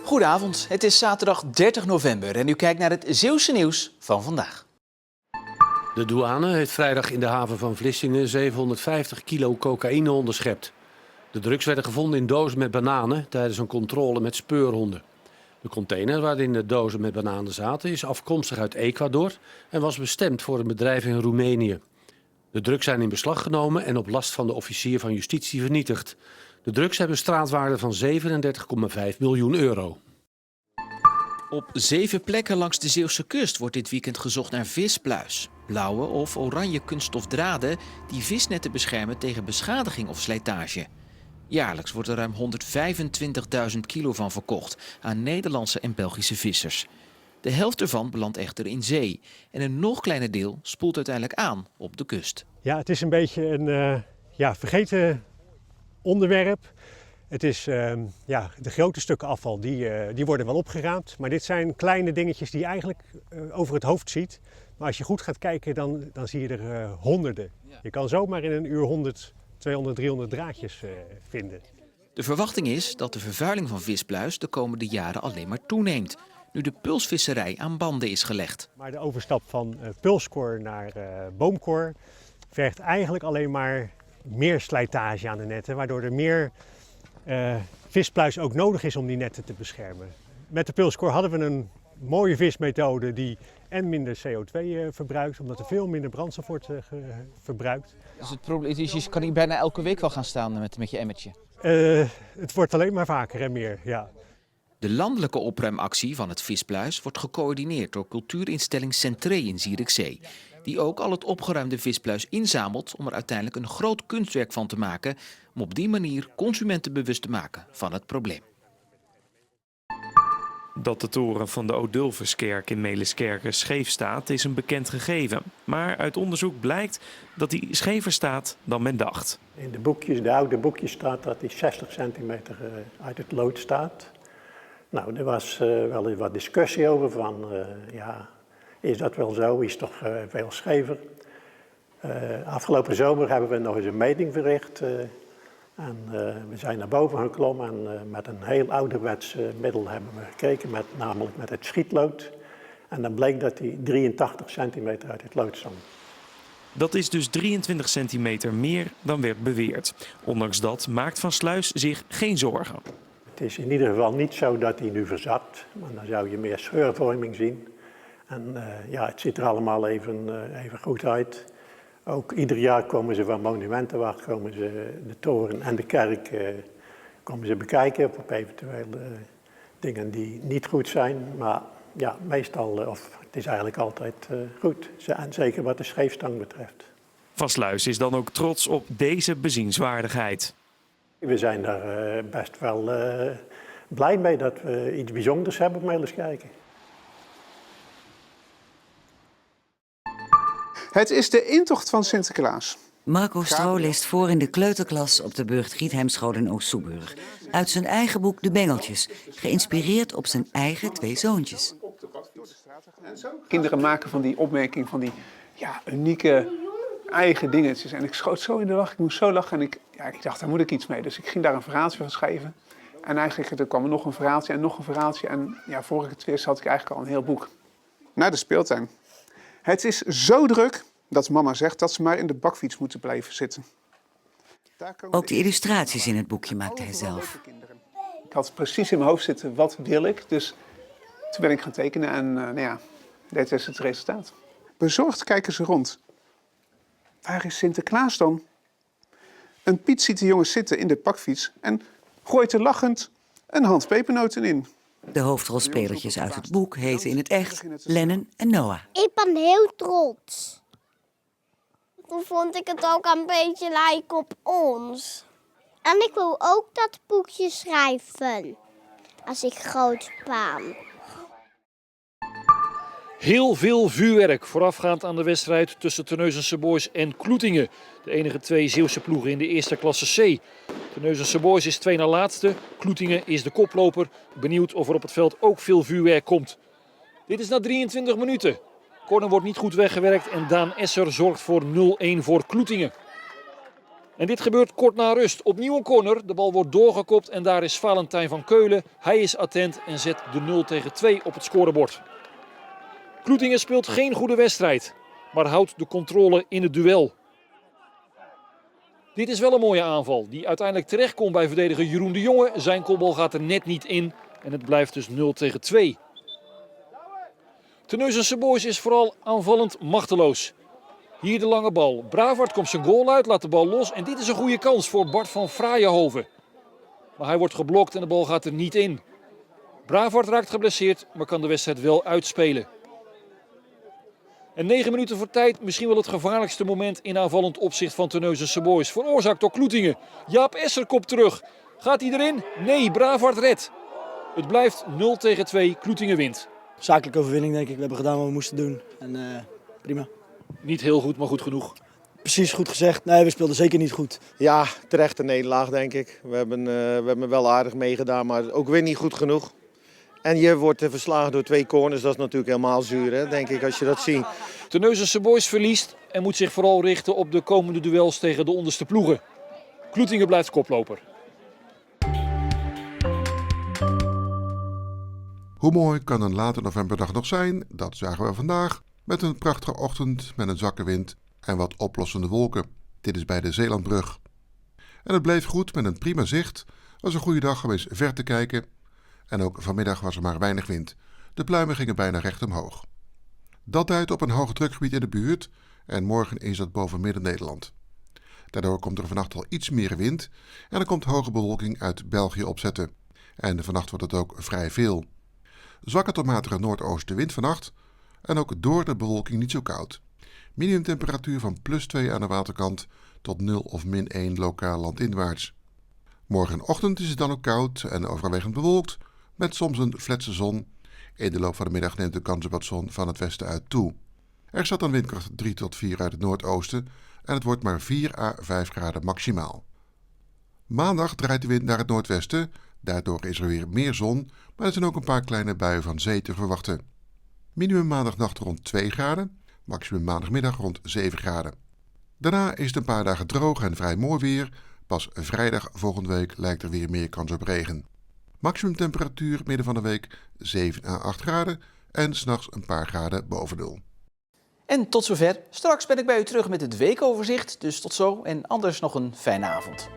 Goedenavond, het is zaterdag 30 november en u kijkt naar het Zeeuwse nieuws van vandaag. De douane heeft vrijdag in de haven van Vlissingen 750 kilo cocaïne onderschept. De drugs werden gevonden in dozen met bananen tijdens een controle met speurhonden. De container waarin de dozen met bananen zaten is afkomstig uit Ecuador en was bestemd voor een bedrijf in Roemenië. De drugs zijn in beslag genomen en op last van de officier van justitie vernietigd. De drugs hebben straatwaarde van 37,5 miljoen euro. Op 7 plekken langs de Zeeuwse kust wordt dit weekend gezocht naar vispluis. Blauwe of oranje kunststof draden die visnetten beschermen tegen beschadiging of slijtage. Jaarlijks wordt er ruim 125.000 kilo van verkocht aan Nederlandse en Belgische vissers. De helft ervan belandt echter in zee en een nog kleiner deel spoelt uiteindelijk aan op de kust. Ja, het is een beetje een vergeten onderwerp. Het is, de grote stukken afval die worden wel opgeruimd, maar dit zijn kleine dingetjes die je eigenlijk over het hoofd ziet. Maar als je goed gaat kijken, dan zie je er honderden. Je kan zomaar in een uur 100, 200, 300 draadjes vinden. De verwachting is dat de vervuiling van vispluis de komende jaren alleen maar toeneemt, nu de pulsvisserij aan banden is gelegd. Maar de overstap van pulskoor naar boomkoor vergt eigenlijk alleen maar meer slijtage aan de netten, waardoor er meer vispluis ook nodig is om die netten te beschermen. Met de pulskoor hadden we een mooie vismethode die en minder CO2 verbruikt, omdat er veel minder brandstof wordt verbruikt. Dus het probleem is, je kan hier bijna elke week wel gaan staan met je emmertje. Het wordt alleen maar vaker en meer, ja. De landelijke opruimactie van het vispluis wordt gecoördineerd door cultuurinstelling Centré in Zierikzee, die ook al het opgeruimde vispluis inzamelt om er uiteindelijk een groot kunstwerk van te maken, om op die manier consumenten bewust te maken van het probleem. Dat de toren van de Odulfuskerk in Meliskerken scheef staat is een bekend gegeven. Maar uit onderzoek blijkt dat die schever staat dan men dacht. In de oude boekjes staat dat die 60 centimeter uit het lood staat. Nou, er was wel eens wat discussie over van, is dat wel zo? Is toch veel schever? Afgelopen zomer hebben we nog eens een meting verricht. En we zijn naar boven geklommen en met een heel ouderwets middel hebben we gekeken, namelijk met het schietlood. En dan bleek dat die 83 centimeter uit het lood stond. Dat is dus 23 centimeter meer dan werd beweerd. Ondanks dat maakt Van Sluis zich geen zorgen. Het is in ieder geval niet zo dat hij nu verzakt, want dan zou je meer scheurvorming zien. En het ziet er allemaal even goed uit. Ook ieder jaar komen ze van Monumentenwacht, komen ze de toren en de kerk komen ze bekijken op eventuele dingen die niet goed zijn. Maar ja, meestal, het is eigenlijk altijd goed. En zeker wat de scheefstang betreft. Van Sluis is dan ook trots op deze bezienswaardigheid. We zijn daar best wel blij mee dat we iets bijzonders hebben op Meliskerken. Het is de intocht van Sinterklaas. Marco Stro leest voor in de kleuterklas op de Burgt Gietheimschool in Oost-Soeburg. Uit zijn eigen boek De Bengeltjes, geïnspireerd op zijn eigen 2 zoontjes. Kinderen maken van die opmerking van die unieke eigen dingetjes. En ik schoot zo in de lach, ik moest zo lachen en ik dacht, daar moet ik iets mee. Dus ik ging daar een verhaaltje van schrijven. En eigenlijk er kwam er nog een verhaaltje en nog een verhaaltje. En voor ik het wist had ik eigenlijk al een heel boek. Naar de speeltuin. Het is zo druk dat mama zegt dat ze maar in de bakfiets moeten blijven zitten. Ook de illustraties in het boekje maakte hij zelf. Ik had precies in mijn hoofd zitten, wat wil ik? Dus toen ben ik gaan tekenen en dit is het resultaat. Bezorgd kijken ze rond. Waar is Sinterklaas dan? Een Piet ziet de jongens zitten in de bakfiets en gooit er lachend een hand pepernoten in. De hoofdrolspelertjes uit het boek heten in het echt Lennon en Noah. Ik ben heel trots. Toen vond ik het ook een beetje lijken op ons. En ik wil ook dat boekje schrijven. Als ik groot ben. Heel veel vuurwerk voorafgaand aan de wedstrijd tussen Terneuzense Boys en Kloetingen. De enige 2 Zeeuwse ploegen in de eerste klasse C. Terneuzense Boys is 2 na laatste. Kloetingen is de koploper. Benieuwd of er op het veld ook veel vuurwerk komt. Dit is na 23 minuten. Corner wordt niet goed weggewerkt en Daan Esser zorgt voor 0-1 voor Kloetingen. En dit gebeurt kort na rust. Opnieuw een corner. De bal wordt doorgekopt en daar is Valentijn van Keulen. Hij is attent en zet de 0-2 op het scorebord. Kloetingen speelt geen goede wedstrijd, maar houdt de controle in het duel. Dit is wel een mooie aanval die uiteindelijk terechtkomt bij verdediger Jeroen de Jonge. Zijn kopbal gaat er net niet in en het blijft dus 0-2. Terneuzense Boys is vooral aanvallend machteloos. Hier de lange bal. Bravard komt zijn goal uit, laat de bal los. En dit is een goede kans voor Bart van Fraaienhoven. Maar hij wordt geblokt en de bal gaat er niet in. Bravard raakt geblesseerd, maar kan de wedstrijd wel uitspelen. En 9 minuten voor tijd, misschien wel het gevaarlijkste moment in aanvallend opzicht van Terneuzense Boys. Veroorzaakt door Kloetingen. Jaap Esser komt terug. Gaat hij erin? Nee, Bravard redt. Het blijft 0-2, Kloetingen wint. Zakelijke overwinning denk ik. We hebben gedaan wat we moesten doen. En prima. Niet heel goed, maar goed genoeg. Precies goed gezegd. Nee, we speelden zeker niet goed. Ja, terecht een nederlaag denk ik. We hebben wel aardig meegedaan, maar ook weer niet goed genoeg. En je wordt verslagen door 2 corners, dat is natuurlijk helemaal zuur, hè, denk ik, als je dat ziet. Terneuzense Boys verliest en moet zich vooral richten op de komende duels tegen de onderste ploegen. Kloetingen blijft koploper. Hoe mooi kan een late novemberdag nog zijn? Dat zagen we vandaag met een prachtige ochtend met een zwakke wind en wat oplossende wolken. Dit is bij de Zeelandbrug. En het bleef goed met een prima zicht. Het was een goede dag om eens ver te kijken. En ook vanmiddag was er maar weinig wind. De pluimen gingen bijna recht omhoog. Dat duidt op een hoog drukgebied in de buurt en morgen is dat boven Midden-Nederland. Daardoor komt er vannacht al iets meer wind en er komt hoge bewolking uit België opzetten. En vannacht wordt het ook vrij veel. Zwakke tot matige noordoostenwind vannacht en ook door de bewolking niet zo koud. Minimumtemperatuur van +2 aan de waterkant tot 0 of -1 lokaal landinwaarts. Morgenochtend is het dan ook koud en overwegend bewolkt met soms een fletse zon. In de loop van de middag neemt de kans op wat zon van het westen uit toe. Er staat dan windkracht 3 tot 4 uit het noordoosten en het wordt maar 4 à 5 graden maximaal. Maandag draait de wind naar het noordwesten. Daardoor is er weer meer zon, maar er zijn ook een paar kleine buien van zee te verwachten. Minimum maandagnacht rond 2 graden, maximum maandagmiddag rond 7 graden. Daarna is het een paar dagen droog en vrij mooi weer. Pas vrijdag volgende week lijkt er weer meer kans op regen. Maximum temperatuur midden van de week 7 à 8 graden en 's nachts een paar graden boven nul. En tot zover. Straks ben ik bij u terug met het weekoverzicht. Dus tot zo en anders nog een fijne avond.